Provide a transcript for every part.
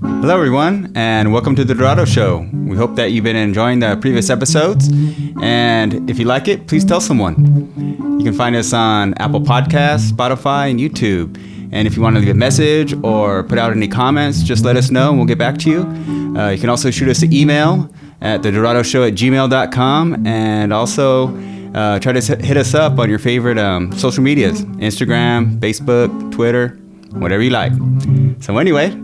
Hello, everyone, and welcome to the Dorado Show. We hope that you've been enjoying the previous episodes, and if you like it, please tell someone. You can find us on Apple Podcasts, Spotify, and YouTube. And if you want to leave a message or put out any comments, just let us know, and we'll get back to you. You can also shoot us an email at thedoradoshow@gmail.com, and also try to hit us up on your favorite social medias, Instagram, Facebook, Twitter, whatever you like. So anyway,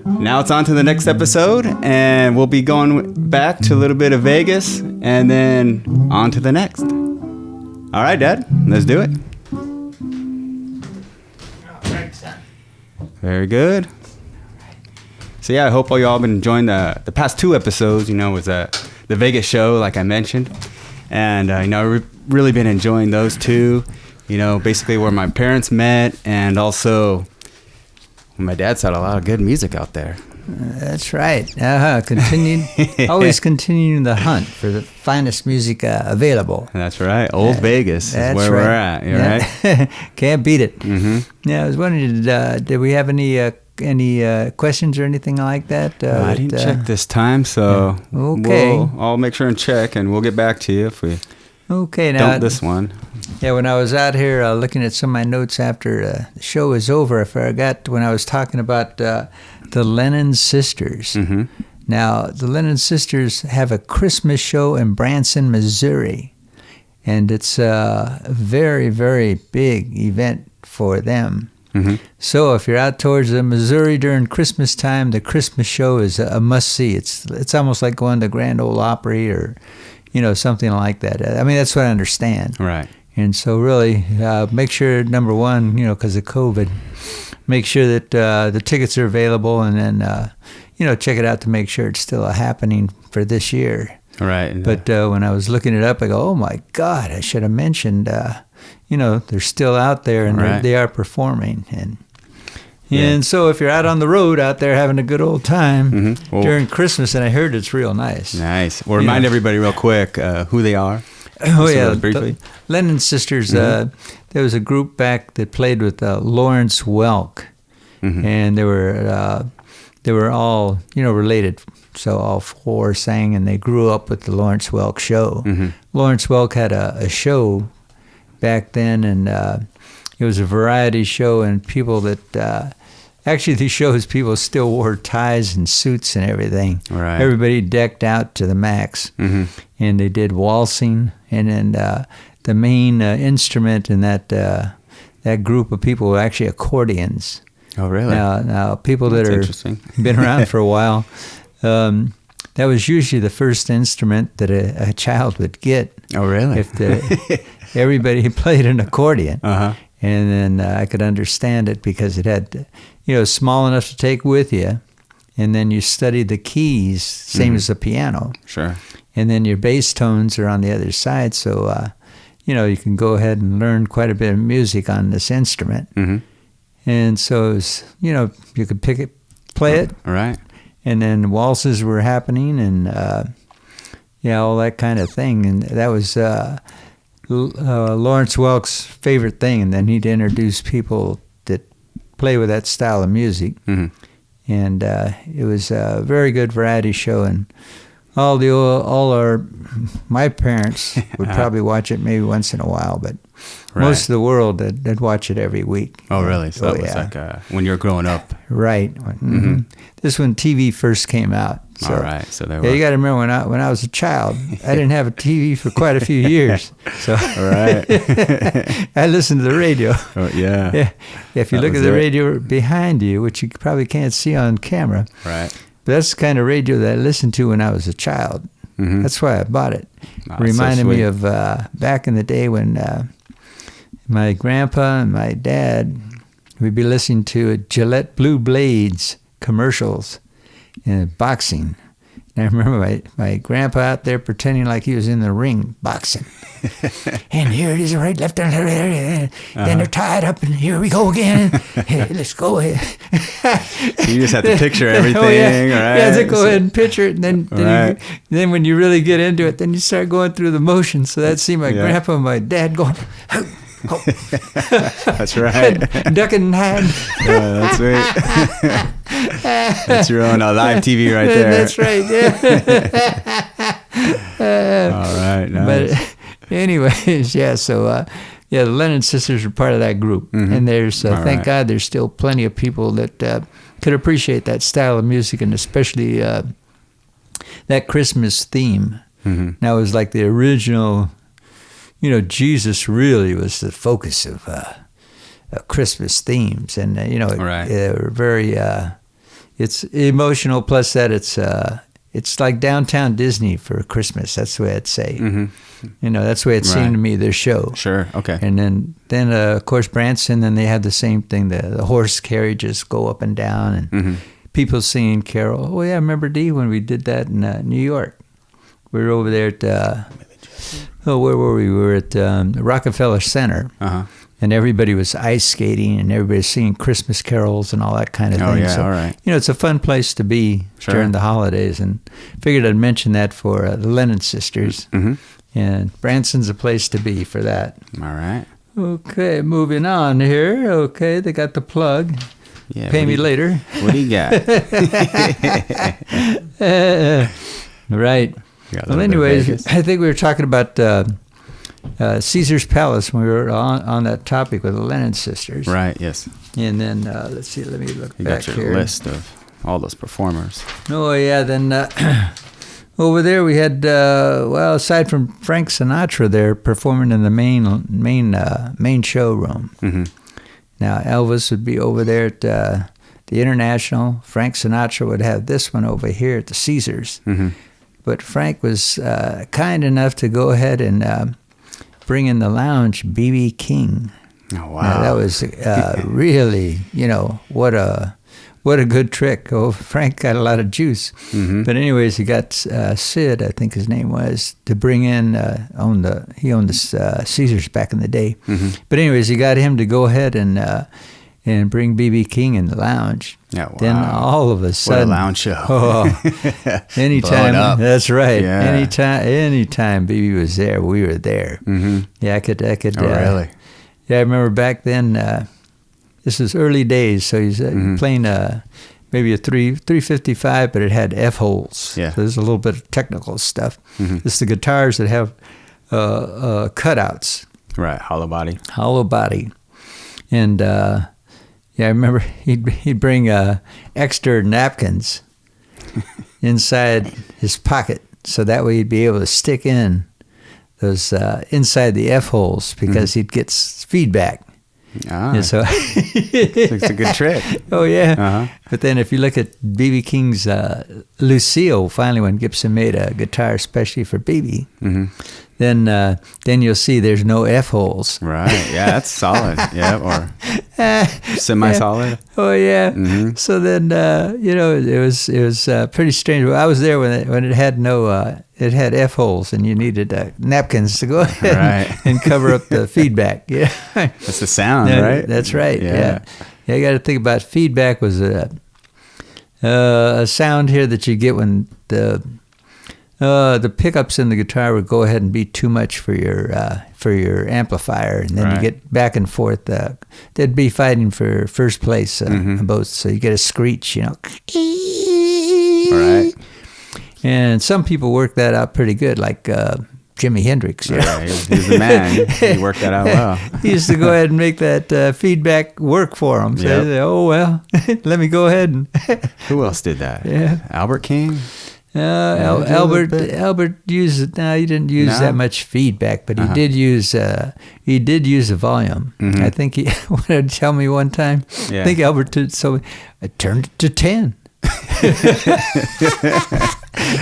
now it's on to the next episode, and we'll be going back to a little bit of Vegas, and then on to the next. All right, Dad, let's do it. Very good. So yeah, I hope all y'all been enjoying the past two episodes. Was the Vegas show, like I mentioned, and I've really been enjoying those two. Basically where my parents met, and also my dad's had a lot of good music out there. That's right. Always continuing the hunt for the finest music available. That's right. Old Vegas is where we're at. You're right. Can't beat it. Mm-hmm. Yeah, I was wondering, did we have any questions or anything like that? I didn't check this time, so okay. I'll make sure and check, and we'll get back to you if we now this one. Yeah, when I was out here looking at some of my notes after the show was over, I forgot when I was talking about the Lennon Sisters. Mm-hmm. Now, the Lennon Sisters have a Christmas show in Branson, Missouri, and it's a very, very big event for them. Mm-hmm. So if you're out towards Missouri during Christmas time, the Christmas show is a must-see. It's almost like going to Grand Ole Opry or, something like that. I mean, that's what I understand. Right. And so really, make sure, number one, because of COVID, make sure that the tickets are available, and then, check it out to make sure it's still happening for this year. Right. But when I was looking it up, I go, oh, my God, I should have mentioned, they're still out there, and right. they are performing. And so if you're out on the road out there having a good old time during Christmas, and I heard it's real nice. Nice. Well, remind everybody real quick who they are. Oh, yeah. Briefly. The Lennon Sisters, there was a group back that played with Lawrence Welk, and they were all, related. So all four sang, and they grew up with the Lawrence Welk show. Mm-hmm. Lawrence Welk had a show back then, and it was a variety show, and people that... Actually, these shows, people still wore ties and suits and everything. Right. Everybody decked out to the max. Mm-hmm. And they did waltzing. And then the main instrument in that group of people were actually accordions. Oh, really? Now people that are been around for a while, that was usually the first instrument that a child would get. Oh, really? If everybody played an accordion. Uh-huh. And then I could understand it because it had, small enough to take with you. And then you study the keys, same as the piano. Sure. And then your bass tones are on the other side. So, you can go ahead and learn quite a bit of music on this instrument. Mm-hmm. And so, you could play it. All right. And then waltzes were happening and, all that kind of thing. And that was... Lawrence Welk's favorite thing, and then he'd introduce people that play with that style of music. Mm-hmm. And it was a very good variety show, and my parents would probably watch it maybe once in a while, but most of the world they'd watch it every week. Oh, really? So that was like when you were growing up. Right. Mm-hmm. This when TV first came out. So, all right. So there you got to remember when I was a child, I didn't have a TV for quite a few years. So all right. I listened to the radio. Oh, yeah. If you look at the radio behind you, which you probably can't see on camera. Right. But that's the kind of radio that I listened to when I was a child. Mm-hmm. That's why I bought it. Oh, Reminded me of back in the day when my grandpa and my dad, we'd be listening to Gillette Blue Blades commercials in boxing. And I remember my grandpa out there pretending like he was in the ring boxing. And here it is, right, left, and right. Then they're tied up, and here we go again. Hey, let's go ahead. So you just have to picture everything, right? Yeah, so go ahead and picture it. And then when you really get into it, then you start going through the motions. So that seemed my grandpa and my dad going, Oh. That's right. Ducking and hiding. Yeah, that's right. That's your own live TV right there. That's right. Yeah. All right. Nice. But anyways, yeah. So the Lennon sisters are part of that group, and there's thank God there's still plenty of people that could appreciate that style of music, and especially that Christmas theme. That was like the original. Jesus really was the focus of Christmas themes, and they were very. It's emotional. Plus that it's like downtown Disney for Christmas. That's the way I'd say. That's the way it seemed to me. Their show. Sure. Okay. And then of course Branson. Then they had the same thing. The horse carriages go up and down, and people singing carol. Oh yeah, I remember Dee when we did that in New York. We were over there at. Where were we? We were at Rockefeller Center. And everybody was ice skating, and everybody was singing Christmas carols and all that kind of thing. Oh, yeah, so, all right. It's a fun place to be during the holidays. And figured I'd mention that for the Lennon sisters. And Branson's a place to be for that. All right. Okay, moving on here. Okay, they got the plug. Yeah, Pay me later. What do you got? Right. Well, anyways, I think we were talking about Caesar's Palace when we were on that topic with the Lennon sisters. Right, yes. And then, let's see, let me look you back got your here. list of all those performers. Oh, yeah, then over there we had, aside from Frank Sinatra there performing in the main showroom. Now, Elvis would be over there at the International. Frank Sinatra would have this one over here at the Caesars. But Frank was kind enough to go ahead and bring in the lounge BB King. Oh, wow. Now, that was really, what a good trick. Oh, Frank got a lot of juice. But anyways, he got Sid, I think his name was, to bring in, he owned the Caesars back in the day. But anyways, he got him to go ahead and bring BB King in the lounge. Yeah, wow. Then all of a sudden, what a lounge show. Anytime, that's right. Yeah. Anytime BB was there, we were there. Yeah, I could. Oh, really? Yeah, I remember back then. This was early days, so he's playing maybe a 355, but it had F holes. Yeah. So there's a little bit of technical stuff. This is the guitars that have cutouts. Right, hollow body. Hollow body, and. I remember he'd bring extra napkins inside his pocket, so that way he'd be able to stick in those inside the F holes because he'd get feedback. And so it's a good trick. Oh yeah. But then if you look at BB King's Lucille, finally when Gibson made a guitar especially for BB, then you'll see there's no F holes. Right. Yeah, that's solid. Yeah, or semi-solid. Yeah. Oh yeah. So then it was pretty strange. I was there when it had no it had F holes and you needed napkins to go ahead and cover up the feedback. Yeah. That's the sound, right? That's right. Yeah. You got to think about feedback was a sound here that you get when the pickups in the guitar would go ahead and be too much for your amplifier, and then you get back and forth. They'd be fighting for first place on both, so you get a screech, Right. And some people work that out pretty good, like Jimi Hendrix. Yeah, he's the man. He worked that out well. He used to go ahead and make that feedback work for him. So oh well, let me go ahead and. Who else did that? Yeah, Albert King. Albert used. No, he didn't use that much feedback, but he did use. He did use a volume. I think he wanted to tell me one time. I think Albert did. So I turned it to 10.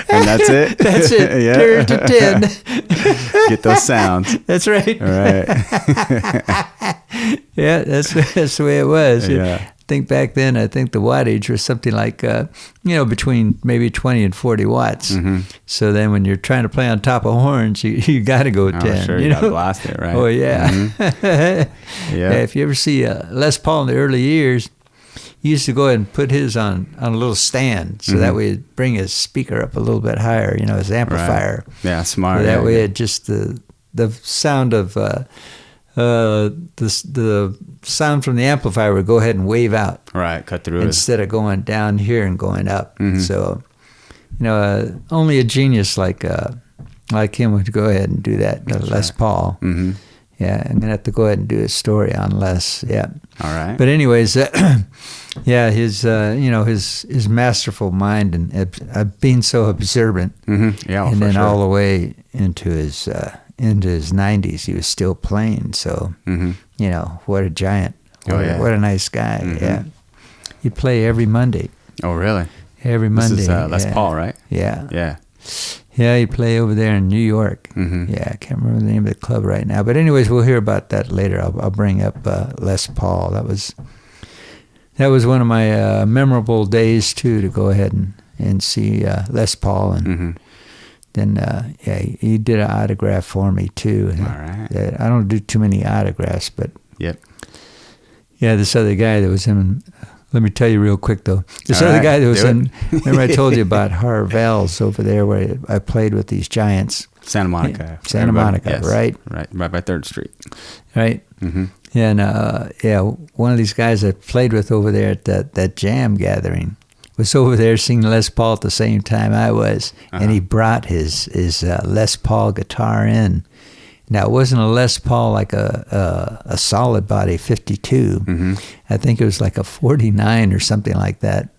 And that's it. That's it. Yeah. Turn it to 10. Get those sounds. That's right. All right. Yeah, that's the way it was. Yeah. I think back then, I think the wattage was something like, between maybe 20 and 40 watts. So then when you're trying to play on top of horns, you got to go 10. Oh, sure, you got to blast it, right? Oh, yeah. Yeah. If you ever see Les Paul in the early years, he used to go ahead and put his on a little stand, so that way it'd bring his speaker up a little bit higher, his amplifier. Right. Yeah, smart. So that way it just, the sound of the sound from the amplifier would go ahead and wave out. Right, cut through instead of going down here and going up. So, only a genius like him would go ahead and do that. Les Paul. Yeah, I'm gonna have to go ahead and do a story on Les. Yeah. All right. But anyways, yeah, his his masterful mind and being so observant. Yeah, and for then sure. all the way into his 90s, he was still playing. So what a giant! What a nice guy. Yeah, he'd play every Monday. Oh, really? Every Monday. This is Les Paul, right? Yeah. Yeah. Yeah, he play over there in New York. Yeah, I can't remember the name of the club right now. But anyways, we'll hear about that later. I'll bring up Les Paul. That was one of my memorable days too, to go ahead and see Les Paul, and then he did an autograph for me too. All right. I don't do too many autographs, but yep. Yeah, this other guy that was in. Let me tell you real quick, though. This All other right, guy that was do in, remember I told you about Harvell's over there where I played with these giants? Santa Monica. Santa Monica, yes. right? Right by 3rd Street. Right. And, one of these guys I played with over there at that jam gathering was over there singing Les Paul at the same time I was. And he brought his Les Paul guitar in. Now, it wasn't a Les Paul like a solid body 52. I think it was like a 49 or something like that.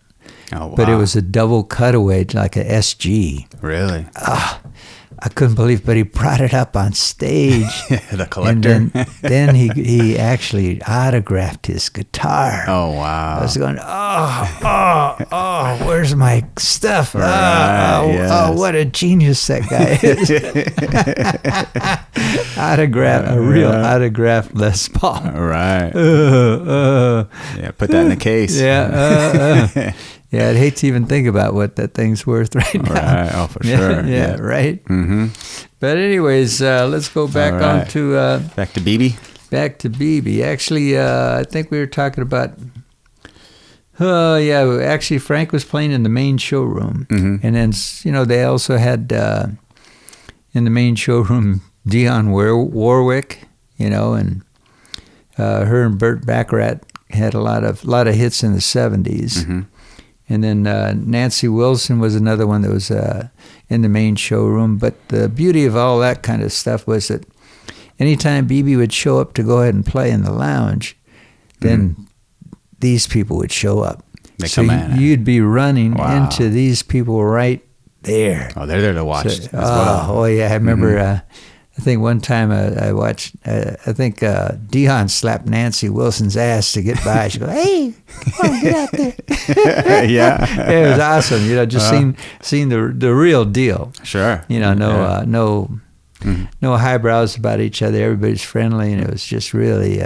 Oh, wow. But it was a double cutaway, like a SG. Really? I couldn't believe it, but he brought it up on stage. The collector. And then he actually autographed his guitar. Oh, wow. I was going, where's my stuff? Right, Oh, what a genius that guy is. A real autographed Les Paul. Right. Yeah, put that in the case. Yeah. Yeah, I'd hate to even think about what that thing's worth right now. Right. Oh, for sure. Yeah, right? But anyways, let's go back on to... back to BB? Back to BB. Actually, I think we were talking about... actually, Frank was playing in the main showroom. And then, they also had in the main showroom Dionne Warwick, and her and Burt Baccarat had a lot of hits in the 70s. And then Nancy Wilson was another one that was in the main showroom. But the beauty of all that kind of stuff was that anytime BB would show up to go ahead and play in the lounge, then these people would show up. So you'd be running into these people right there. Oh, they're there to watch as well. Oh, yeah. I remember... I think one time I watched, I think Dionne slapped Nancy Wilson's ass to get by. She goes, "Hey, come on, get out there." Yeah. It was awesome. Just seeing the real deal. Sure. No highbrows about each other. Everybody's friendly, and it was just really,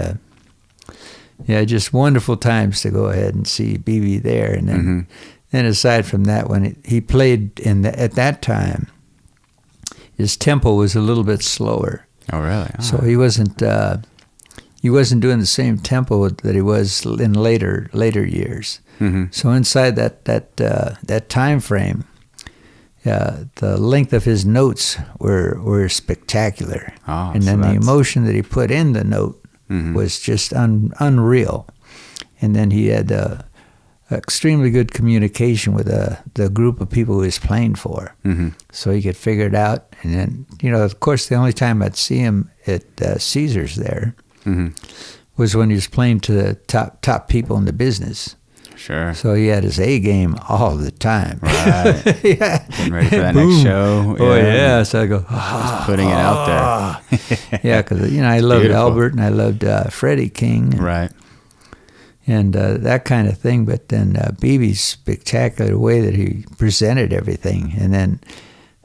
just wonderful times to go ahead and see BB there. And then aside from that, when he played at that time, his tempo was a little bit slower. Oh, really? Oh. So he wasn't doing the same tempo that he was in later years. So inside that time frame, the length of his notes were spectacular. Oh, and then the emotion that he put in the note was just unreal. And then he had extremely good communication with the group of people he was playing for. So he could figure it out. And then, of course, the only time I'd see him at Caesars there was when he was playing to the top people in the business. Sure. So he had his A game all the time. Right. Getting ready for that next show. Oh, yeah. So I go, just putting it out there. Yeah, because, I loved Beautiful. Albert and I loved Freddie King. Right. And that kind of thing. But then BB's spectacular way that he presented everything. And then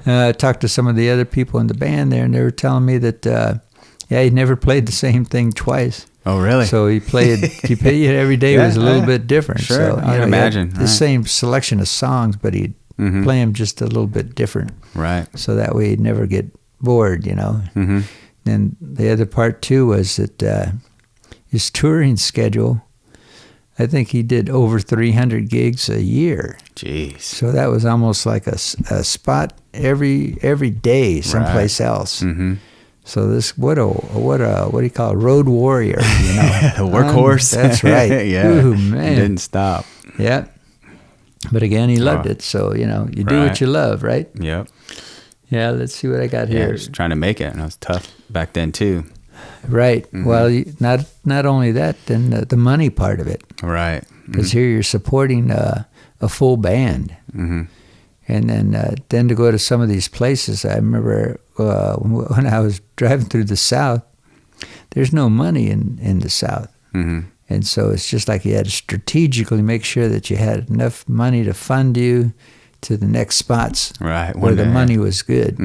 I talked to some of the other people in the band there, and they were telling me that, he'd never played the same thing twice. Oh, really? So he played every day was a little bit different. Sure, so, I imagine. The same selection of songs, but he'd play them just a little bit different. Right. So that way he'd never get bored, And the other part, too, was that his touring schedule, I think he did over 300 gigs a year. Jeez. So that was almost like a spot every day someplace else. So this what do you call a road warrior? A workhorse. That's right. Yeah. Ooh, man. Didn't stop. Yeah. But again, he loved it. So you do what you love, right? Yep. Yeah. Let's see what I got Yeah, here. just trying to make it, and it was tough back then too. Right. Well, not only that, then the money part of it. Right. Because here you're supporting a full band. And then to go to some of these places, I remember when I was driving through the South, there's no money in the South. And so it's just like you had to strategically make sure that you had enough money to fund you to the next spots where the money was good.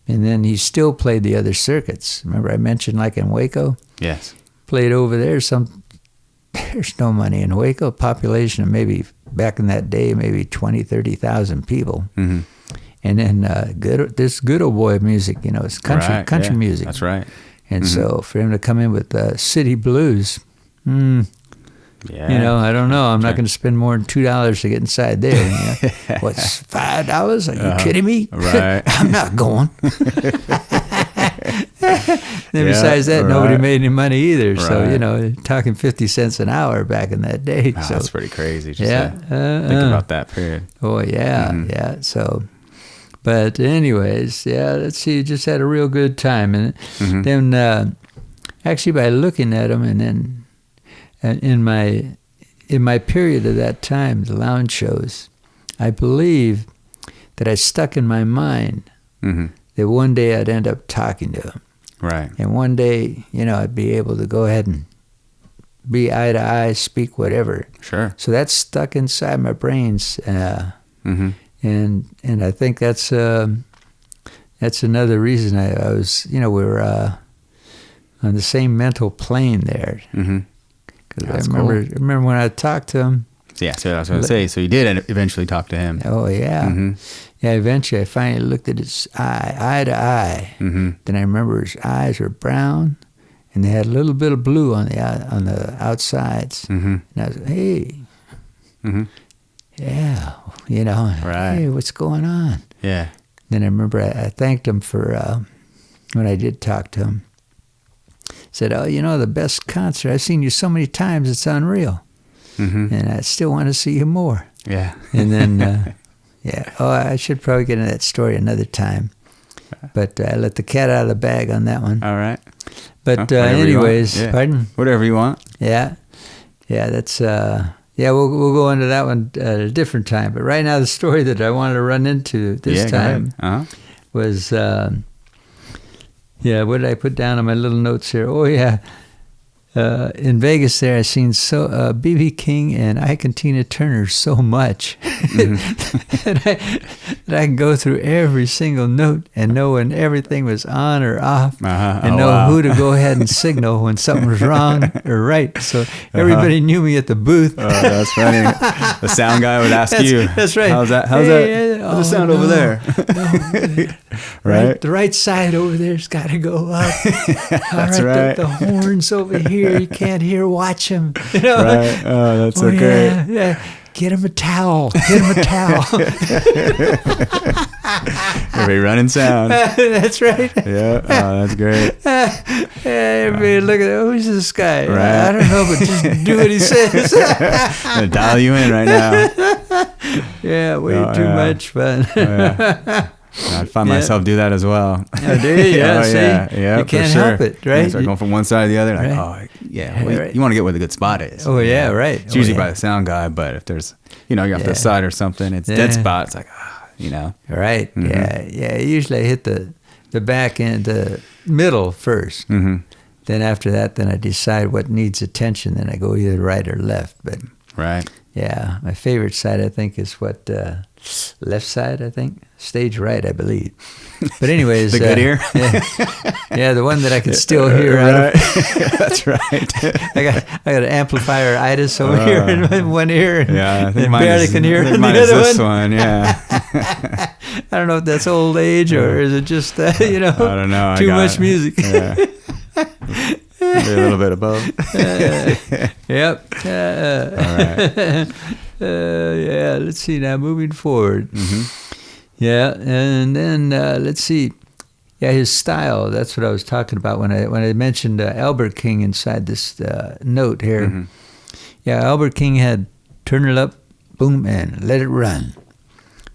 And then he still played the other circuits. Remember I mentioned like in Waco? Yes. Played over there. There's no money in Waco. Population of maybe, back in that day, maybe 20, 30,000 people. And then this good old boy music, it's country music. That's right. And so for him to come in with city blues, yeah. I don't know. I'm not going to spend more than $2 to get inside there. What's $5? Are you kidding me? Right. I'm not going. Then besides that, nobody made any money either. So, talking 50 cents an hour back in that day. Wow, so that's pretty crazy. Just think about that period. Oh, yeah, yeah. So, but anyways, let's see. Just had a real good time. And then actually by looking at them and then in my period of that time, the lounge shows, I believe that I stuck in my mind that one day I'd end up talking to him. Right. And one day, I'd be able to go ahead and be eye to eye, speak whatever. Sure. So that's stuck inside my brains. And I think that's another reason I was, we were on the same mental plane there. Because I remember when I talked to him. Yeah, so I was going to say, so you did eventually talk to him. Oh, yeah. Yeah, eventually I finally looked at his eye to eye. Then I remember his eyes were brown, and they had a little bit of blue on the outsides. And I was like, hey, yeah, hey, what's going on? Yeah. Then I remember I thanked him for, when I did talk to him, said, oh, the best concert, I've seen you so many times, it's unreal. And I still want to see you more. Yeah. And then, I should probably get into that story another time. But I let the cat out of the bag on that one. All right. But anyways, pardon? Whatever you want. Yeah. Yeah, that's, we'll go into that one at a different time. But right now, the story that I wanted to run into this time was, what did I put down on my little notes here? Oh, yeah. In Vegas there, I seen BB King and Ike and Tina Turner so much that I can go through every single note and know when everything was on or off and know who to go ahead and signal when something was wrong or right. So everybody knew me at the booth. Oh, that's funny. The sound guy would ask you. That's right. How's that? How's the sound over there? Right? The right side over there's got to go up. That's right. The horns over here. You can't hear. Watch him. Right. Oh, that's so great. Yeah. Get him a towel. Get him a towel. Everybody running sound. That's right. Yeah. Oh, that's great. Everybody look at who's this guy? Right. I don't know, but just do what he says. I'm gonna dial you in right now. Yeah, way too much fun. I'd find myself do that as well. Oh, do you? Yeah, see? Yeah, you can't help it, right? You start going from one side to the other. Like, you want to get where the good spot is. Oh, yeah, right. It's usually by the sound guy, but if there's, you're off to the side or something, it's dead spot. It's like, Right. Yeah. Usually I hit the back end, the middle first. Then after that, then I decide what needs attention. Then I go either right or left. But right. Yeah, my favorite side, I think, is left side, I think. Stage right, I believe. But anyways. The good ear? Yeah, the one that I can still hear. Right. That's right. I got an amplifier-itis over here in one ear. Yeah, I think barely can hear in the other other one. Yeah. I don't know if that's old age or is it just, I don't know. Too much music. Yeah. Maybe a little bit of both. Yep. All right. Let's see now. Moving forward. Yeah, and then let's see. Yeah, his style. That's what I was talking about when I mentioned Albert King inside this note here. Mm-hmm. Yeah, Albert King had Turn It Up, Boom, and Let It Run.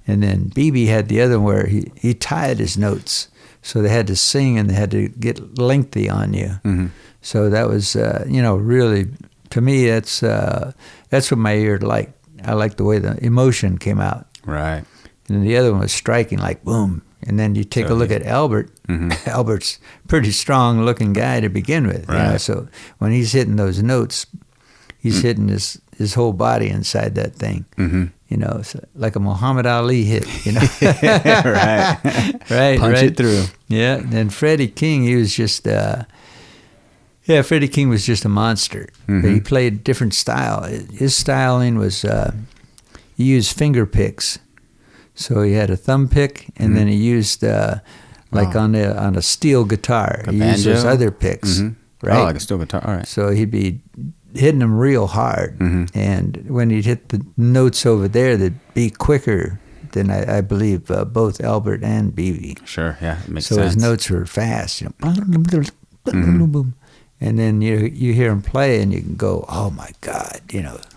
And then BB had the other one where he tied his notes. So they had to sing and they had to get lengthy on you. Mm-hmm. So that was, really, to me, that's what my ear liked. I liked the way the emotion came out. Right. And then the other one was striking, like boom. And then you take a look at Albert. Mm-hmm. Albert's a pretty strong-looking guy to begin with. Right. So when he's hitting those notes, he's hitting his whole body inside that thing. Mm-hmm. So like a Muhammad Ali hit. Right. Right. Punch it through. Yeah. And Freddie King, he was just. Freddie King was just a monster. Mm-hmm. But he played different style. His styling was he used finger picks. So he had a thumb pick, and then he used on a steel guitar. He used those other picks, right? Oh, like a steel guitar. All right. So he'd be hitting them real hard, and when he'd hit the notes over there, they'd be quicker than I believe both Albert and BB. Sure. Yeah, it makes so sense. his notes were fast, and then you hear him play, and you can go, oh my God,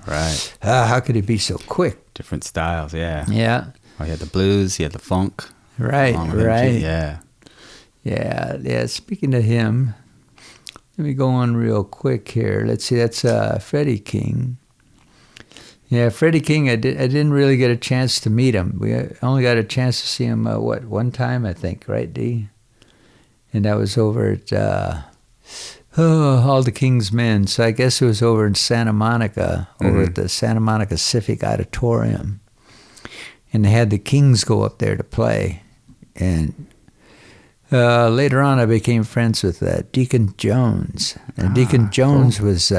Right. How could he be so quick? Different styles. Yeah. Yeah. Oh, he had the blues. He had the funk. Right. Yeah. Yeah. Speaking of him, let me go on real quick here. Let's see. That's Freddie King. Yeah, Freddie King. I didn't really get a chance to meet him. We only got a chance to see him one time, I think. Right, D. And that was over at All the King's Men. So I guess it was over in Santa Monica, over at the Santa Monica Civic Auditorium. And they had the Kings go up there to play. And later on, I became friends with Deacon Jones. And Deacon Jones was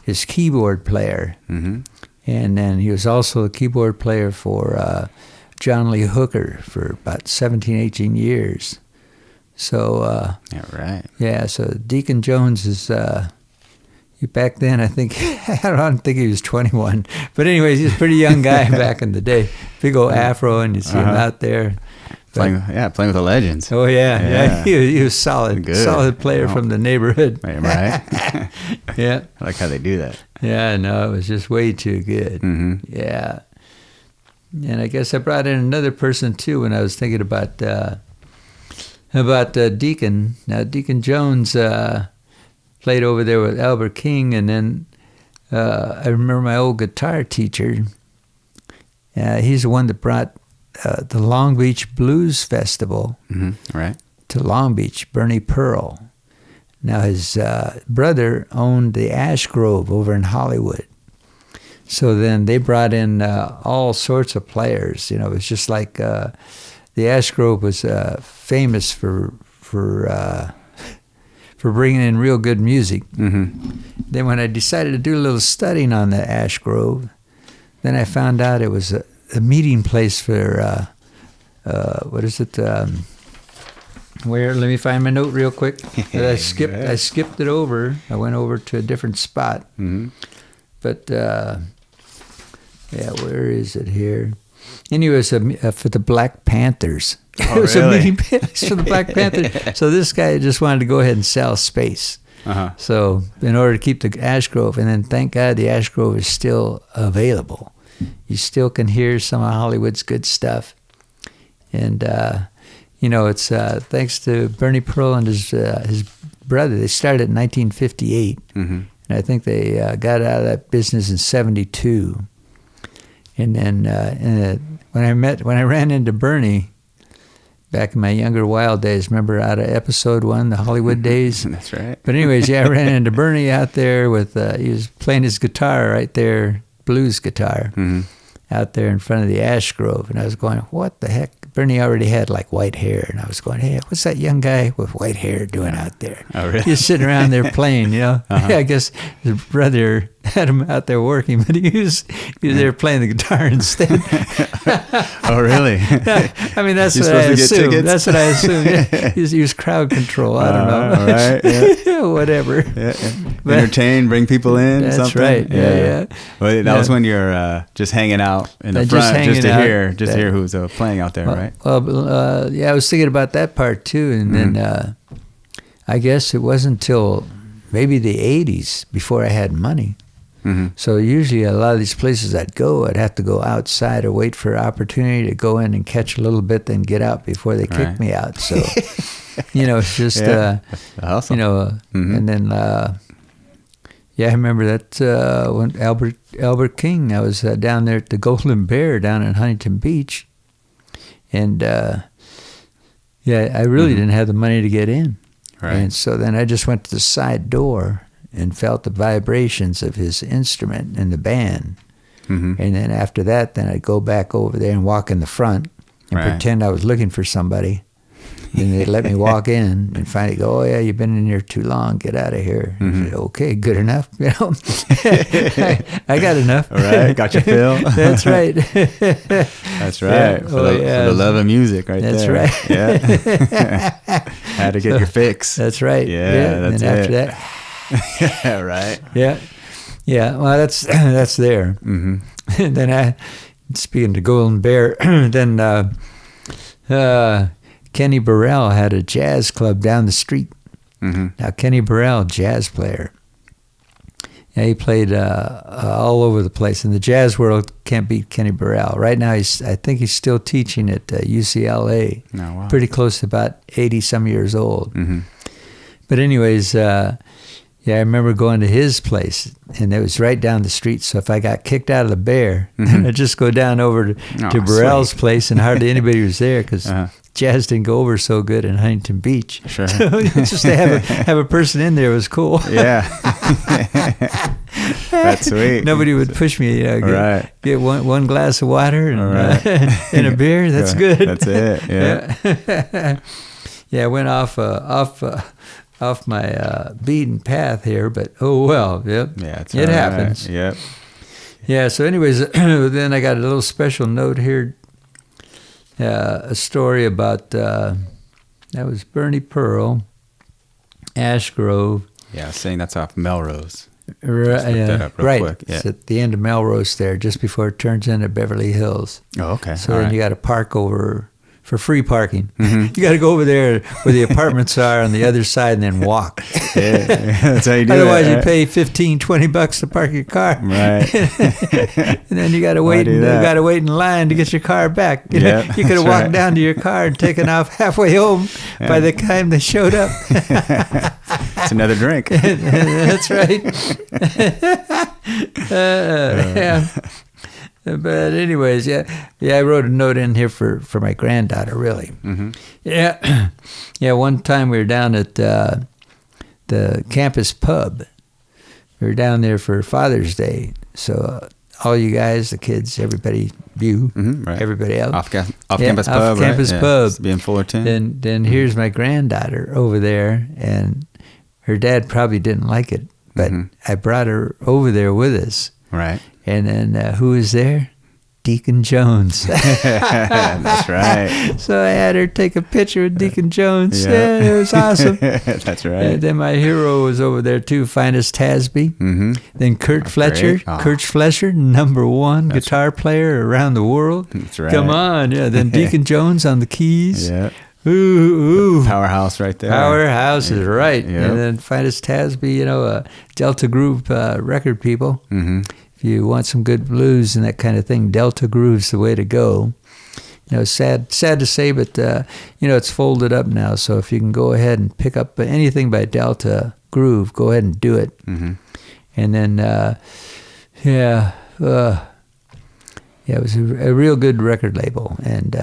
his keyboard player. Mm-hmm. And then he was also a keyboard player for John Lee Hooker for about 17, 18 years. So, yeah, right. Yeah, so Deacon Jones is... back then, I don't think he was 21. But anyways, he was a pretty young guy back in the day. Big old afro, and you see him out there. Playing with the legends. Oh, yeah. He was solid. Good. Solid player from the neighborhood. Right. Yeah. I like how they do that. Yeah, no, it was just way too good. Mm-hmm. Yeah. And I guess I brought in another person, too, when I was thinking about Deacon. Now, Deacon Jones... played over there with Albert King, and then I remember my old guitar teacher. He's the one that brought the Long Beach Blues Festival right. to Long Beach, Bernie Pearl. Now his brother owned the Ash Grove over in Hollywood. So then they brought in all sorts of players. It was just like the Ash Grove was famous for bringing in real good music. Mm-hmm. Then when I decided to do a little studying on the Ash Grove, then I found out it was a meeting place for, what is it? Let me find my note real quick. I skipped it over. I went over to a different spot. Mm-hmm. But, where is it here? Anyway, it was for the Black Panthers. Oh, it was really? a meeting place for the Black Panthers. So this guy just wanted to go ahead and sell space. Uh-huh. So in order to keep the Ash Grove, and then thank God the Ash Grove is still available. You still can hear some of Hollywood's good stuff. And, it's thanks to Bernie Pearl and his brother. They started in 1958. Mm-hmm. And I think they got out of that business in 72. And then when I ran into Bernie back in my younger wild days, remember out of episode 1, the Hollywood days? That's right. But anyways, I ran into Bernie out there with, he was playing his guitar right there, blues guitar, out there in front of the Ash Grove. And I was going, what the heck? Bernie already had like white hair. And I was going, hey, what's that young guy with white hair doing out there? Oh, really? He's sitting around there playing, Uh-huh. I guess his brother had him out there working, but he was there playing the guitar instead. Oh, really? I mean, that's You're what I supposed to get assumed. tickets? That's what I assumed. Yeah. He was crowd control. I don't know. Right, yeah. Whatever. Yeah. Entertain, bring people in. That's something. right. Yeah. Well, that was when you're just hanging out in the Just front, just to hanging out. hear who's playing out there, right? Well, yeah, I was thinking about that part too, and then I guess it wasn't until maybe the 80s before I had money. Mm-hmm. So usually a lot of these places I'd have to go outside or wait for an opportunity to go in and catch a little bit, then get out before they kicked me out. So, it's just, awesome. and then, I remember that when Albert King, I was down there at the Golden Bear down in Huntington Beach. And, I really didn't have the money to get in. Right. And so then I just went to the side door and felt the vibrations of his instrument in the band. Mm-hmm. And then after that, then I'd go back over there and walk in the front and pretend I was looking for somebody. Then they'd let me walk in and finally go, oh, yeah, you've been in here too long. Get out of here. Mm-hmm. I said, okay, good enough. I got enough. All right, got your fill. That's right. That's right. For the love of music right That's there. Right. Yeah. Had to get your fix. That's right. Yeah, that's and then after that. Yeah, right. Yeah. Yeah, well, that's there. Mm-hmm. And then speaking to Golden Bear, then Kenny Burrell had a jazz club down the street. Mm-hmm. Now, Kenny Burrell, jazz player. Yeah, he played all over the place. In the jazz world, can't beat Kenny Burrell. Right now, I think he's still teaching at UCLA. Oh, wow. Pretty close to about 80-some years old. Mm-hmm. But anyways, I remember going to his place, and it was right down the street. So if I got kicked out of the Bear, I'd just go down over to Burrell's place, and hardly anybody was there because jazz didn't go over so good in Huntington Beach. Sure. So just to have a person in there was cool. Yeah. That's sweet. Nobody would push me. Get one glass of water and a beer. That's good. That's it. Yeah. Yeah, I went off my beaten path here, but oh well. Yep. Yeah, it happens. Yep. Yeah. So, anyways, then I got a little special note here. A story about that was Bernie Pearl, Ash Grove. Yeah, saying that's off Melrose. Right. Quick. Yeah. It's at the end of Melrose there, just before it turns into Beverly Hills. Oh, okay. So then you got to park over for free parking. Mm-hmm. You got to go over there where the apartments are on the other side and then walk. Yeah, that's how you do Otherwise, it. you pay $15-$20 to park your car. Right. And then you got to wait. You got to wait in line to get your car back. You could have walked down to your car and taken off halfway home by the time they showed up. It's another drink. That's right. Yeah. But anyways, I wrote a note in here for my granddaughter, really. Mm-hmm. Yeah. One time we were down at the campus pub. We were down there for Father's Day. So all you guys, the kids, everybody, everybody else. Off-campus pub, Off-campus pub. Be in Fullerton. Then here's my granddaughter over there, and her dad probably didn't like it, but I brought her over there with us. Right. And then who was there? Deacon Jones. That's right. So I had her take a picture with Deacon Jones. Yeah, it was awesome. That's right. And then my hero was over there too, Finest Tasby. Mm-hmm. Then Kurt Fletcher. Kurt Fletcher, #1 guitar player around the world. That's right. Come on. Yeah. Then Deacon Jones on the keys. Yeah. Ooh. Powerhouse right there. Powerhouse is right. Yep. And then Finest Tasby, Delta Groove record people. Mm-hmm. If you want some good blues and that kind of thing, Delta Groove's the way to go. Sad to say, but it's folded up now. So if you can go ahead and pick up anything by Delta Groove, go ahead and do it. Mm-hmm. And then, it was a real good record label. And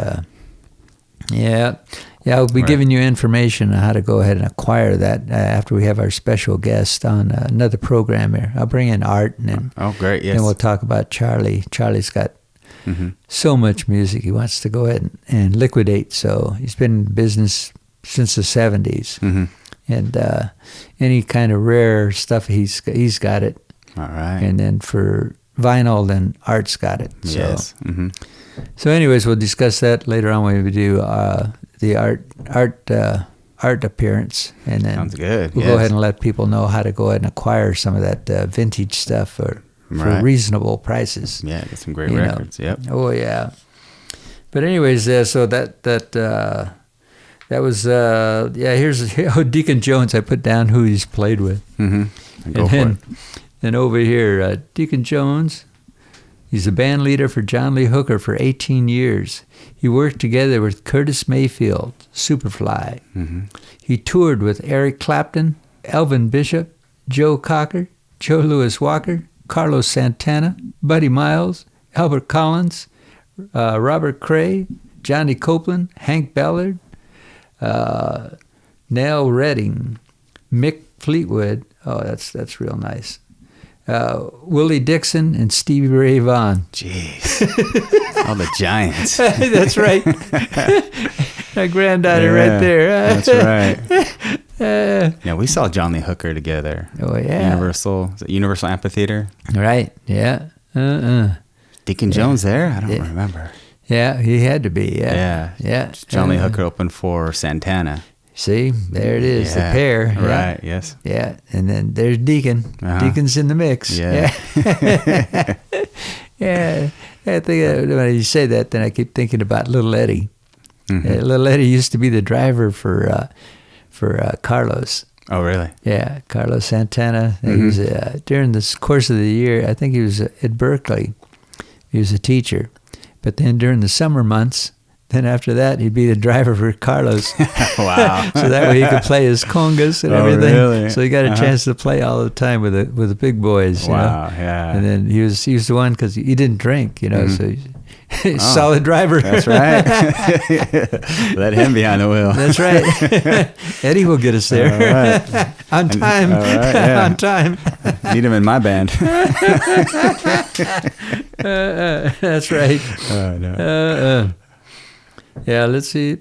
I'll be giving you information on how to go ahead and acquire that after we have our special guest on another program here. I'll bring in Art, and then, great, yes. Then we'll talk about Charlie. Charlie's got so much music he wants to go ahead and liquidate. So he's been in business since the 70s. Mm-hmm. And any kind of rare stuff, he's got it. All right. And then for vinyl, then Art's got it. So. Yes. Mm-hmm. So, anyways, we'll discuss that later on when we do the art appearance, and then Sounds good. we'll go ahead and let people know how to go ahead and acquire some of that vintage stuff for reasonable prices. Yeah, get some great records. Yep. Oh yeah. But anyways, so that was here's Deacon Jones. I put down who he's played with. Mm-hmm. Go for it. Then over here, Deacon Jones. He's a band leader for John Lee Hooker for 18 years. He worked together with Curtis Mayfield, Superfly. Mm-hmm. He toured with Eric Clapton, Elvin Bishop, Joe Cocker, Joe Louis Walker, Carlos Santana, Buddy Miles, Albert Collins, Robert Cray, Johnny Copeland, Hank Ballard, Nell Redding, Mick Fleetwood. Oh, that's real nice. Willie Dixon and Stevie Ray Vaughan. Jeez. All the giants. That's right. My granddaughter right there. That's right. Yeah, we saw John Lee Hooker together. Oh, yeah. Universal Amphitheater. Right, yeah. Deacon Jones there? I don't remember. Yeah, he had to be, yeah. John Lee Hooker opened for Santana. See, there it is, the pair. Yeah. Right, yes. Yeah, and then there's Deacon. Deacon's in the mix. Yeah. Yeah. I think when you say that, then I keep thinking about Little Eddie. Mm-hmm. Little Eddie used to be the driver for Carlos. Oh, really? Yeah, Carlos Santana. Mm-hmm. He was during the course of the year. I think he was at Berkeley. He was a teacher, but then during the summer months. Then after that, he'd be the driver for Carlos. Wow! So that way he could play his congas and everything. Really? So he got a chance to play all the time with the big boys. Wow! Yeah. And then he was the one because he didn't drink, So he's solid driver. That's right. Let him behind the wheel. That's right. Eddie will get us there. All right. On time. All right, yeah. On time. Need him in my band. That's right. Oh no. Yeah, let's see.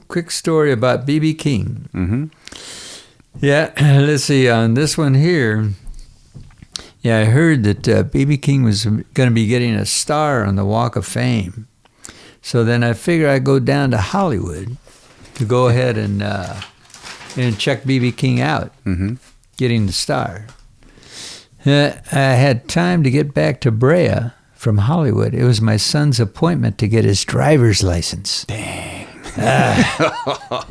Quick story about BB King. Mm-hmm. Yeah, let's see. On this one here, yeah, I heard that BB King was going to be getting a star on the Walk of Fame. So then I figured I'd go down to Hollywood to go ahead and check BB King out, getting the star. I had time to get back to Brea from Hollywood. It was my son's appointment to get his driver's license. Dang. What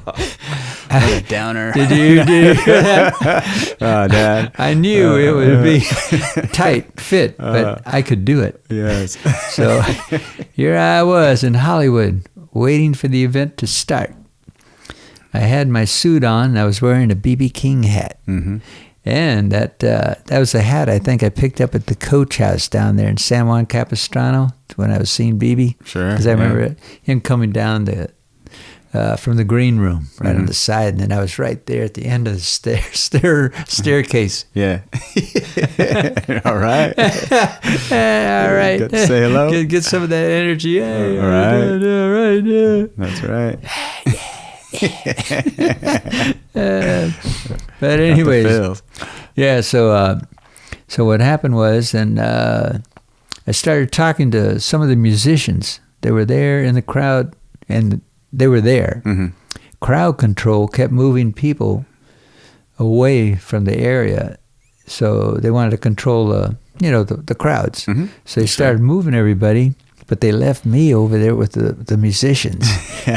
a downer. Did you hear that? Oh, Dad. I knew it would be tight fit, but I could do it. Yes. So here I was in Hollywood waiting for the event to start. I had my suit on and I was wearing a BB King hat. Mm-hmm. And that was a hat I think I picked up at the Coach House down there in San Juan Capistrano when I was seeing BB. Sure. Because I remember him coming down from the green room right on the side, and then I was right there at the end of the staircase. Yeah. All right. All right. Got to say hello. Get some of that energy. Hey, all right. All right. Yeah. That's right. But anyways, yeah. So what happened was, and I started talking to some of the musicians that were there in the crowd, and they were there. Mm-hmm. Crowd control kept moving people away from the area, so they wanted to control the crowds. Mm-hmm. So they started moving everybody. But they left me over there with the musicians.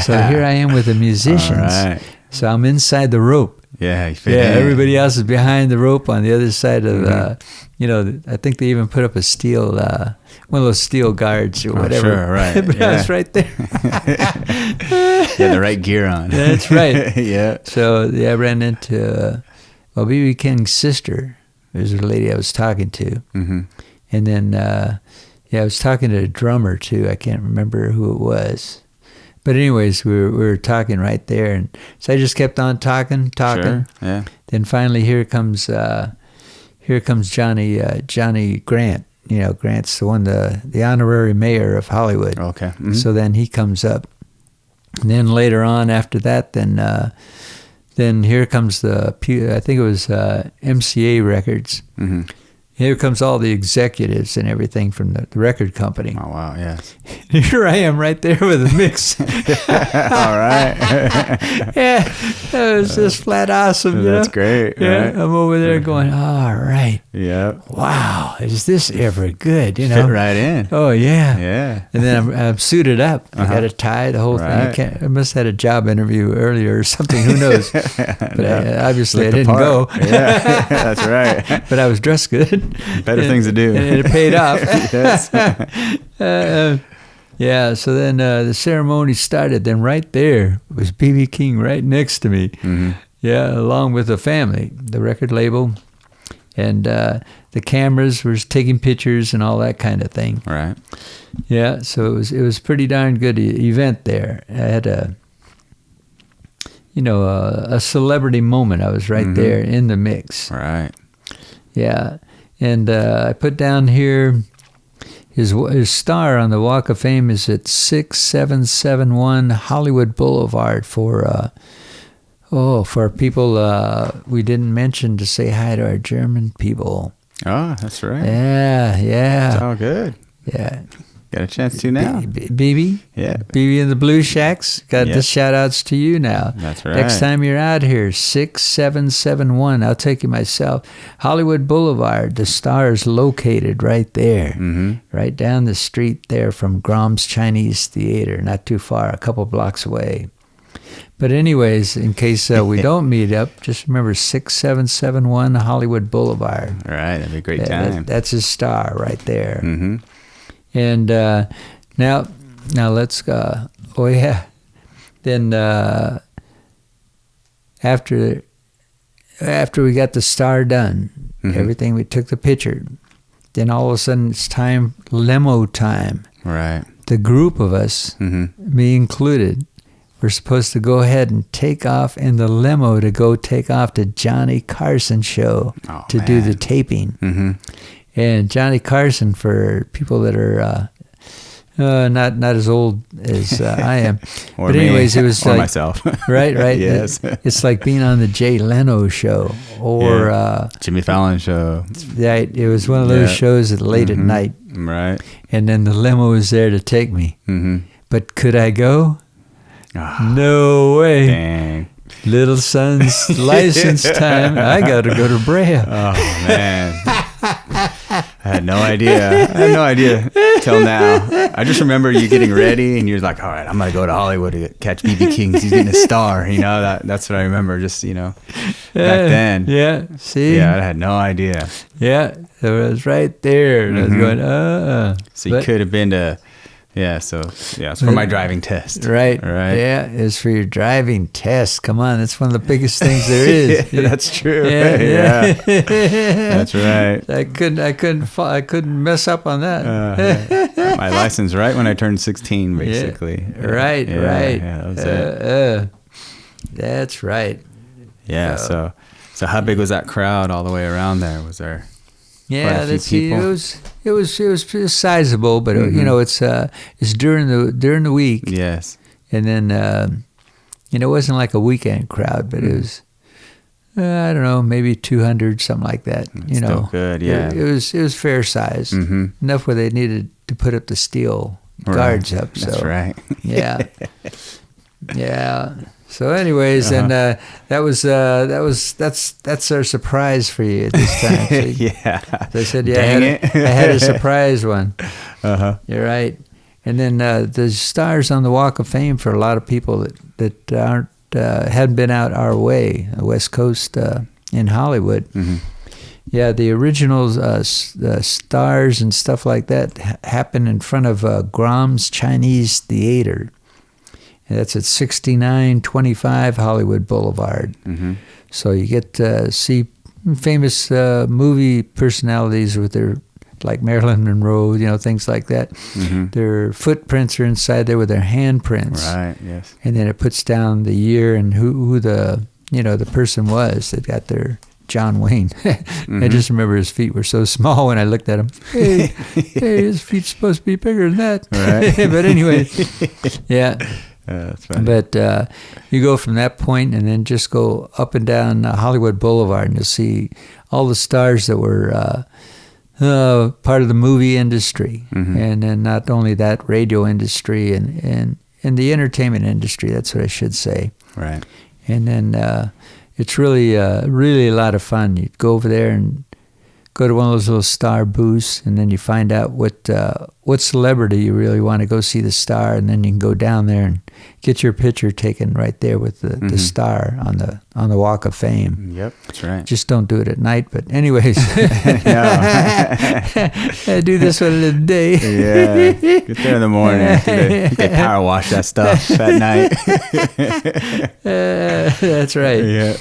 So here I am with the musicians. All right. So I'm inside the rope. Yeah, you fit in. Everybody else is behind the rope on the other side of, I think they even put up a steel, one of those steel guards or whatever. Sure, right. But I was right there. Yeah, the right gear on. That's right. Yeah. So I ran into, B.B. King's sister. There's a lady I was talking to. Mm-hmm. And then... I was talking to a drummer too. I can't remember who it was, but anyways, we were talking right there, and so I just kept on talking. Sure, yeah. Then finally, here comes Johnny Grant. Grant's the one, the honorary mayor of Hollywood. Okay. Mm-hmm. So then he comes up, and then later on after that, then here comes I think it was MCA Records. Mm-hmm. Here comes all the executives and everything from the record company. Oh, wow, yes. Here I am right there with a mix. All right. Yeah, that was just flat awesome. That's great. Yeah, Right? I'm over there going, all right. Yep. Wow, is this ever good? You know? Fit right in. Oh, yeah. Yeah. And then I'm suited up. I got a tie, the whole Right. thing. I must have had a job interview earlier or something. Who knows? But obviously I didn't go. Yeah, that's right. But I was dressed good. Better things to do. And it paid off. Yes. Yeah, so then the ceremony started. Then right there was BB King right next to me. Mm-hmm. Yeah, along with the family, the record label, and the cameras were taking pictures and all that kind of thing. Right. Yeah, so it was pretty darn good event there. I had a celebrity moment. I was right there in the mix. Right. Yeah, and I put down here his star on the Walk of Fame is at 6771 Hollywood Boulevard for people we didn't mention to say hi to our German people. Oh, that's right. Yeah. It's all good. Yeah. Got a chance to now. BB? Yeah. BB and the Blueshacks. Got the shout-outs to you now. That's right. Next time you're out here, 6771. I'll take you myself. Hollywood Boulevard. The star is located right there. Mm-hmm. Right down the street there from Grom's Chinese Theater. Not too far, a couple blocks away. But anyways, in case we don't meet up, just remember 6771 Hollywood Boulevard. All right. That'd be a great time. That's his star right there. Mm-hmm. And now let's go. Oh yeah. Then after we got the star done, everything, we took the picture. Then all of a sudden it's time, limo time. Right. The group of us, me included, we're supposed to go ahead and take off in the limo to go take off to Johnny Carson show to do the taping. Mm-hmm. And Johnny Carson, for people that are not as old as I am, Or but anyways, it was or like myself. right. Yes. It's like being on the Jay Leno show or Jimmy Fallon show. Right. It was one of those shows at late at night. Right. And then the limo was there to take me. Mm-hmm. But could I go? No way. Dang. Little son's license time. I got to go to Brea. Oh, man. I had no idea till now. I just remember you getting ready and you're like, all right, I'm going to go to Hollywood to catch BB King. He's getting a star. That's what I remember just, back then. Yeah. See? Yeah, I had no idea. Yeah. It was right there. And I was going, So you could have been to... Yeah, so it's for my driving test. Right. Yeah, it's for your driving test. Come on, that's one of the biggest things there is. Yeah, that's true. Yeah. That's right. I couldn't mess up on that. My license right when I turned 16, basically. Yeah. Right. Yeah, that was it. That's right. Yeah. So how big was that crowd all the way around there? Was there? Yeah, it was sizable, but it's during the week. Yes. And then it wasn't like a weekend crowd, but it was I don't know, maybe 200, something like that. Still good, yeah. It was fair size, enough where they needed to put up the steel guards up. So, that's right. Yeah, yeah. So, anyways, and that's our surprise for you this time. So yeah. They said, I had a surprise one. You're right. And then the stars on the Walk of Fame for a lot of people that aren't hadn't been out our way, West Coast in Hollywood. Yeah, the original stars and stuff like that happened in front of Grom's Chinese Theater. And that's at 6925 Hollywood Boulevard. So you get to see famous movie personalities with their, like Marilyn Monroe, things like that. Their footprints are inside there with their handprints. Right, yes. And then it puts down the year and who the person was that got their John Wayne. I just remember his feet were so small when I looked at him. Hey, his feet's supposed to be bigger than that. Right. But anyway, yeah. That's funny. But you go from that point and then just go up and down Hollywood Boulevard and you'll see all the stars that were part of the movie industry, Mm-hmm. and then not only that, radio industry and the entertainment industry. That's what I should say. Right. And then it's really really a lot of fun. You go over there and go to one of those little star booths, and then you find out what celebrity you really want to go see the star, and then you can go down there and get your picture taken right there with the star on the Walk of Fame. Yep, that's right. Just don't do it at night. But anyways, I do this one in the day. Yeah, get there in the morning. You can power wash that stuff at night. That's right. Yeah.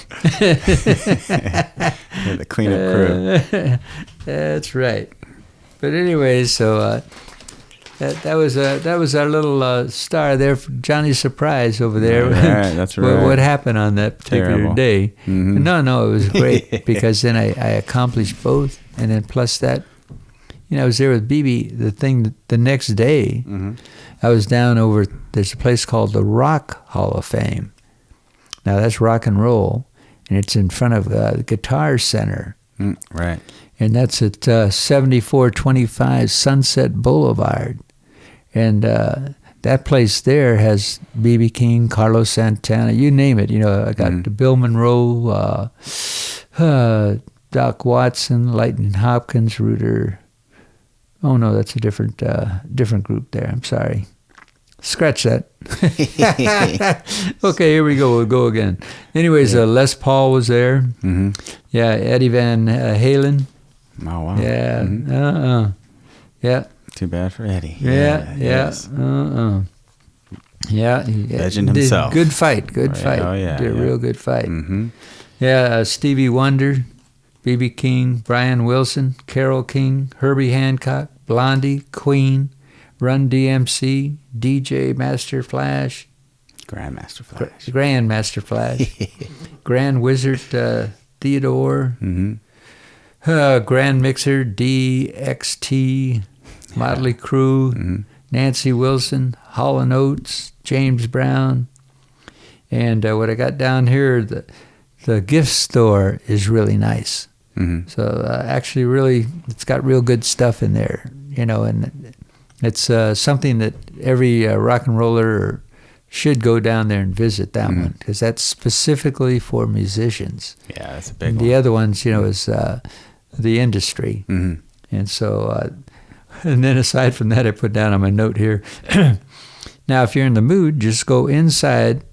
The cleanup crew. That's right. But anyway, so that was our little star there, for Johnny's surprise over there. Right, that's right. What happened on that particular Terrible. day? Mm-hmm. No, it was great because then I accomplished both, and then plus that, I was there with BB. The next day, Mm-hmm. I was down over. There's a place called the Rock Hall of Fame. Now that's rock and roll, and it's in front of the Guitar Center. Right. And that's at 7425 Sunset Boulevard. And that place there has B.B. King, Carlos Santana, you name it. I got Bill Monroe, Doc Watson, Lightning Hopkins, Reuter. Oh, no, that's a different group there. I'm sorry. Scratch that. Okay, here we go. We'll go again. Anyways, Les Paul was there. Mm-hmm. Yeah, Eddie Van Halen. Oh, wow. Yeah. Mm-hmm. Yeah. Too bad for Eddie. Yeah. Yes. Yeah. Legend himself. Good fight. Fight. Oh, yeah. Did a real good fight. Mm-hmm. Yeah, Stevie Wonder, B.B. King, Brian Wilson, Carole King, Herbie Hancock, Blondie, Queen, Run DMC, DJ Master Flash, Grandmaster Flash. Grandmaster Flash, Grand Wizard Theodore, Mm-hmm. Grand Mixer DXT, Motley Crue, Nancy Wilson, Hall & Oates, James Brown, and what I got down here, the gift store is really nice. Mm-hmm. So actually, really, it's got real good stuff in there, and it's something that every rock and roller should go down there and visit that one, because that's specifically for musicians. Yeah, that's a big The one. other ones, is the industry. Mm-hmm. And so, and then aside from that, I put down on my note here, now if you're in the mood, just go inside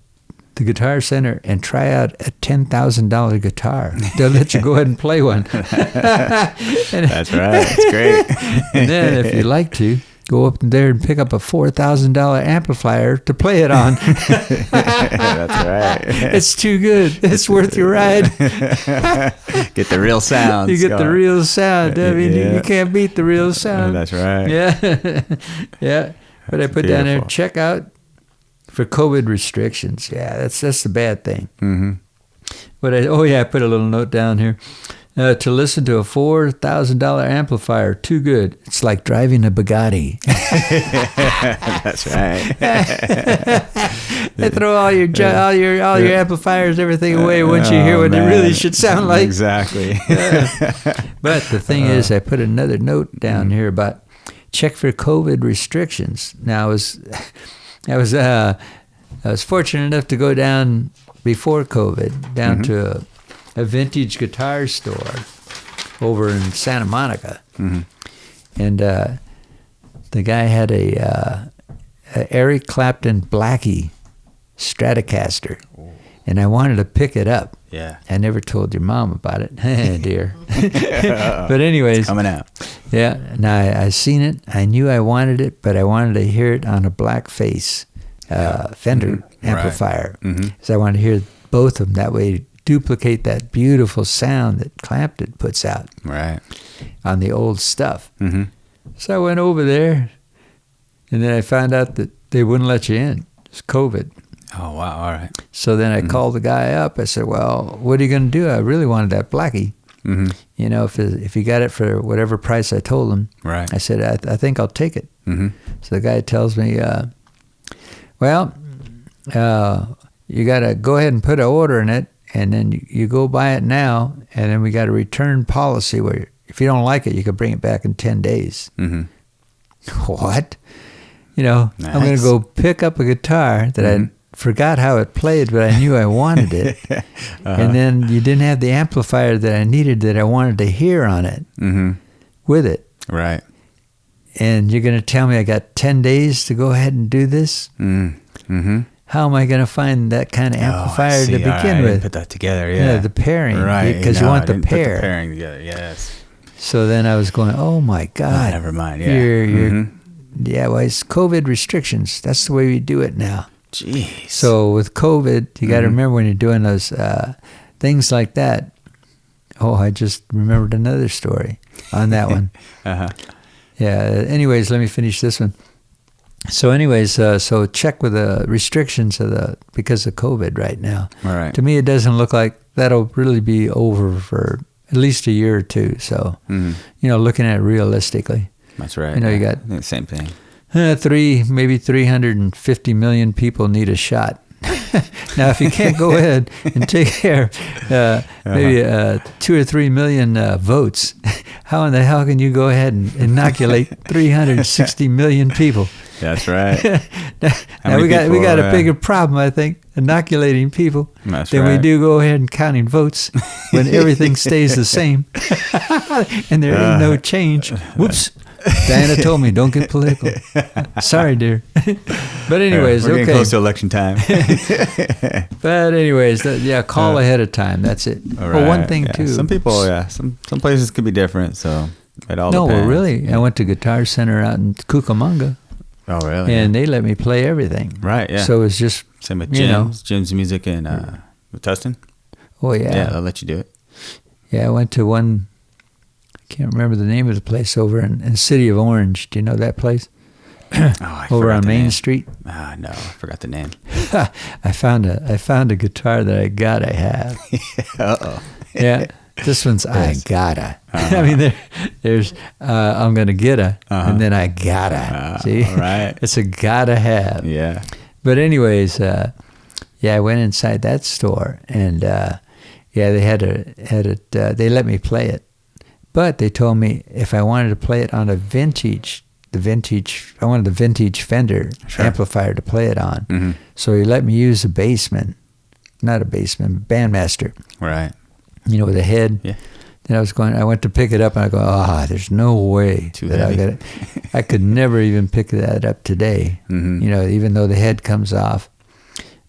the Guitar Center and try out a $10,000 guitar. They'll let you go ahead and play one. That's right. It's great. And then if you like to, go up there and pick up a $4,000 amplifier to play it on. That's right. It's too good. It's worth your ride. Get the real sound. You get the real sound. I mean, you can't beat the real sound. That's right. Yeah. Yeah. But I put down there, check out for COVID restrictions. Yeah, that's the bad thing. Mm-hmm. But I put a little note down here. To listen to a $4,000 amplifier, too good. It's like driving a Bugatti. That's right. They throw all your amplifiers, everything away once you hear what it really should sound like. Exactly. But the thing is, I put another note down here about check for COVID restrictions. Now, I was fortunate enough to go down before COVID down to a vintage guitar store over in Santa Monica, and the guy had a Eric Clapton Blackie Stratocaster, and I wanted to pick it up. Yeah. I never told your mom about it, dear. But anyways, It's coming out. yeah. Now I seen it. I knew I wanted it, but I wanted to hear it on a black face Fender amplifier, so I wanted to hear both of them. That way, duplicate that beautiful sound that Clapton puts out Right. on the old stuff. Mm-hmm. So I went over there, and then I found out that they wouldn't let you in. It's COVID. Oh, wow. All right. So then I called the guy up. I said, well, what are you going to do? I really wanted that Blackie. Mm-hmm. If you got it for whatever price I told him. Right. I said, I think I'll take it. Mm-hmm. So the guy tells me, you got to go ahead and put an order in it, and then you go buy it now, and then we got a return policy where if you don't like it, you could bring it back in 10 days. Mm-hmm. What? You know, Nice. I'm going to go pick up a guitar that I forgot how it played, but I knew I wanted it. And then you didn't have the amplifier that I needed that I wanted to hear on it with it. Right. And you're going to tell me I got 10 days to go ahead and do this? Mm-hmm. How am I going to find that kind of amplifier to begin with? Put that together, yeah. The pairing. Right. Because you want the pair. Put the pairing together, yes. So then I was going, oh my God. Never mind, yeah. Yeah, well, it's COVID restrictions. That's the way we do it now. Jeez. So with COVID, you got to remember when you're doing those things like that. Oh, I just remembered another story on that one. Yeah. Anyways, let me finish this one. So anyways, so check with the restrictions because of COVID right now. All right. To me, it doesn't look like that'll really be over for at least a year or two. So, looking at it realistically. That's right. You got the same thing. maybe 350 million people need a shot. Now, if you can't go ahead and take care of maybe 2 or 3 million votes, how in the hell can you go ahead and inoculate 360 million people? That's right. Now we got a bigger problem, I think, inoculating people than we do go ahead and counting votes when everything stays the same and there ain't no change. Whoops. Diana told me, don't get political. Sorry, dear. But anyways, we're getting close to election time. But anyways, call ahead of time. That's it. Right, well, one thing too. Some people, some places could be different, so it all No, depends. well, really, I went to Guitar Center out in Cucamonga. Oh, really? And they let me play everything. Right, yeah. So it's just same with Jim's music and with Tustin. Oh, yeah. Yeah, they'll let you do it. Yeah, I went to one, I can't remember the name of the place over in City of Orange. Do you know that place? Over on Main Street. No, I forgot the name. I found a guitar that I have. Uh-oh. Yeah. This one's I gotta. I mean, there's I'm gonna get and then I gotta. See, all right. It's a gotta have. Yeah. But anyways, I went inside that store and they had it. They let me play it, but they told me if I wanted to play it on I wanted the vintage Fender amplifier to play it on. Mm-hmm. So he let me use a Bandmaster. Right. With a head. Yeah. Then I went to pick it up and I go, there's no way that I got it. I could never even pick that up today. Mm-hmm. Even though the head comes off.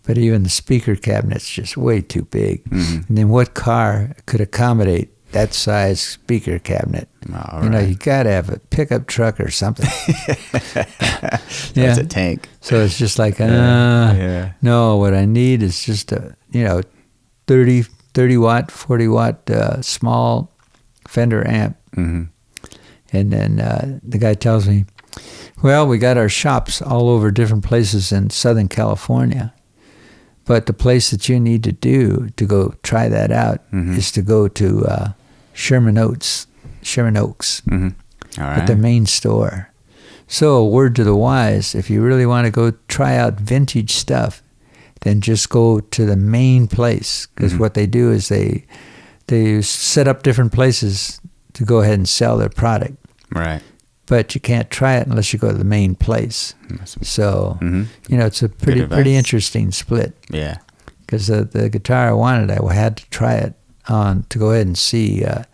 But even the speaker cabinet's just way too big. Mm-hmm. And then what car could accommodate that size speaker cabinet? Right. You got to have a pickup truck or something. That's a tank. So it's just like, no, what I need is just a, 30 watt, 40 watt small Fender amp. Mm-hmm. And then the guy tells me, well, we got our shops all over different places in Southern California. But the place that you need to do to go try that out is to go to Sherman Oaks, at the main store. So a word to the wise, if you really want to go try out vintage stuff, then just go to the main place. Because what they do is they set up different places to go ahead and sell their product. Right. But you can't try it unless you go to the main place. So, it's a pretty interesting split. Yeah. Because the guitar I wanted, I had to try it on to go ahead and see. I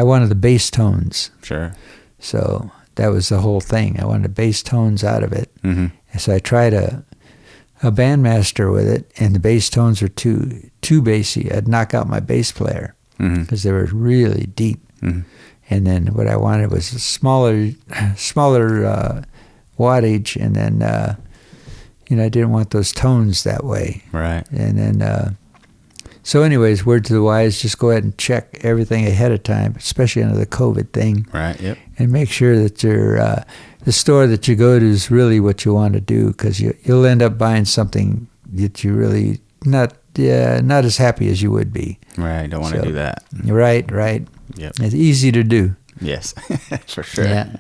wanted the bass tones. Sure. So that was the whole thing. I wanted the bass tones out of it. Mm-hmm. And so I tried a Bandmaster with it, and the bass tones were too bassy. I'd knock out my bass player because they were really deep. Mm-hmm. And then what I wanted was a smaller wattage, and then I didn't want those tones that way. Right. And then so anyways, word to the wise, just go ahead and check everything ahead of time, especially under the COVID thing. Right. Yep. And make sure that the store that you go to is really what you want to do, because you'll end up buying something that you really not as happy as you would be. Right. Don't want to do that. Right. Yep. It's easy to do. Yes, for sure. Yeah.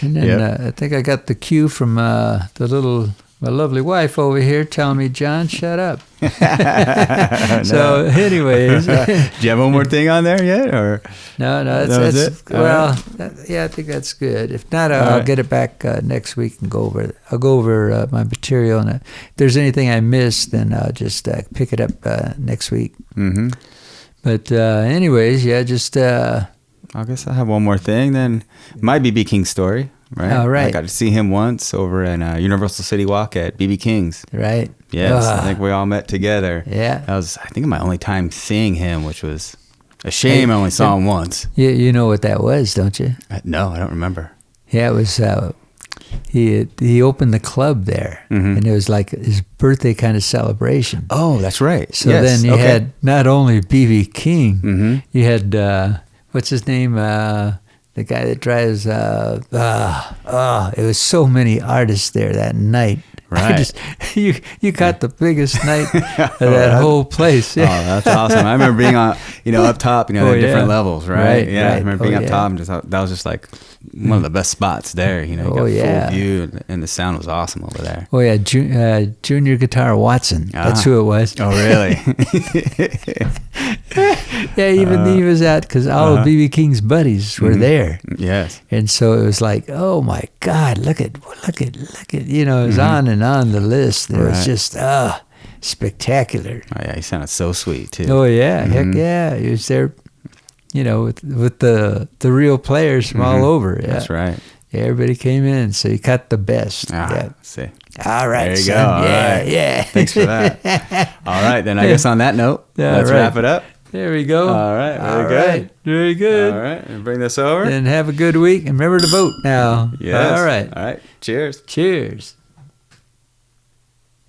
And then I think I got the cue from the little my lovely wife over here telling me, John, shut up. No. So, anyways. Do you have one more thing on there yet? Or No, That that's was it? well, I think that's good. If not, I'll right. get it back next week and go over. I'll go over my material, and if there's anything I missed, then I'll just pick it up next week. Mm-hmm. But anyways, yeah, just I guess I have one more thing. Then my BB King story. Right. Oh, right. I got to see him once over in Universal City Walk at BB King's. right. Yes, I think we all met together. Yeah. That was, I think, my only time seeing him, which was a shame. I only saw him once. You know what that was, don't you? No, I don't remember. Yeah, it was. He opened the club there, Mhm. and it was like his birthday kind of celebration. Oh, that's right. So Yes, then you okay. had not only BB King, Mhm. you had what's his name? The guy that drives. It was so many artists there that night. Right. You caught the biggest night of that whole place. Oh, that's awesome. I remember being on, up top, Oh, there are yeah. different levels, right? Right, Yeah, I right. remember Oh, being up yeah. top and just that was just like one of the best spots there. You Oh, got yeah. full view and the sound was awesome over there. Oh yeah, Junior Guitar Watson. That's Ah. who it was. Oh, really? Yeah, even he was at because all of BB King's buddies were Mhm. there. Yes. And so it was like, oh my God, look at, it was on and on the list. It was Right. just, spectacular. Oh, yeah, he sounded so sweet too. Oh yeah, Mhm. heck yeah. He was there, with the real players from all Mhm. over. Yeah. That's right. Yeah, everybody came in, so you cut the best. Ah, Yeah. see. All right, There you son. go. All Yeah, right. yeah. Thanks for that. All right, then I guess on that note, Yeah, let's right. wrap it up. There we go. All right, very All good. right, very good. All right, and bring this over. And have a good week. And remember to vote now. Yes. All right. All right. Cheers. Cheers.